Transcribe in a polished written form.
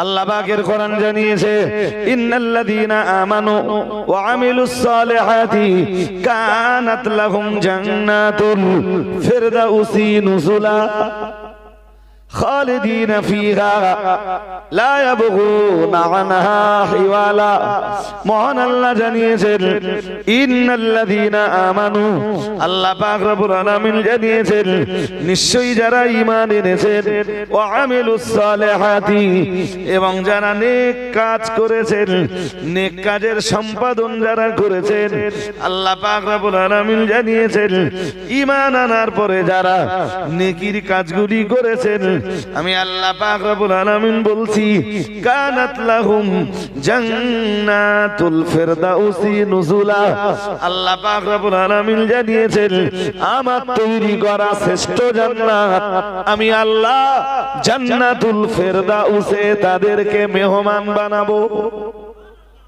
আল্লাহ পাকের কোরআন জানিয়েছে ইন্নাল্লাযীনা আমানু ওয়া আমিলুস সালিহাতি কানাত লাহুম জান্নাতুল ফিরদাউসি নুজুলা খালিদিন ফিহা লা ইয়াবগুনা আনহা হিওয়ালা। মহান আল্লাহ জানিয়েছেন ইন্নাল্লাযীনা আমানু, আল্লাহ পাক রব্বুল আলামিন জানিয়েছেন নিশ্চয়ই যারা ঈমান এনেছেন, ওয়া আমিলুস সালিহাতি, এবং যারা নেক কাজ করেছেন, নেক কাজের সম্পাদন যারা করেছেন, আল্লাহ পাক রব্বুল আলামিন জানিয়েছেন ঈমান আনার পরে যারা নেকির কাজগুলি করেছেন, আমি আল্লাহ পাক রব্বুল আলামিন বলছি কানাত লাহুম জান্নাতুল ফিরদাউসি নুজুলা। আল্লাহ পাক রব্বুল আলামিন জানিয়েছেন আমার তৈরি করা শ্রেষ্ঠ জান্নাত, আমি আল্লাহ জান্নাতুল ফিরদাউসে তাদেরকে মেহমান বানাবো।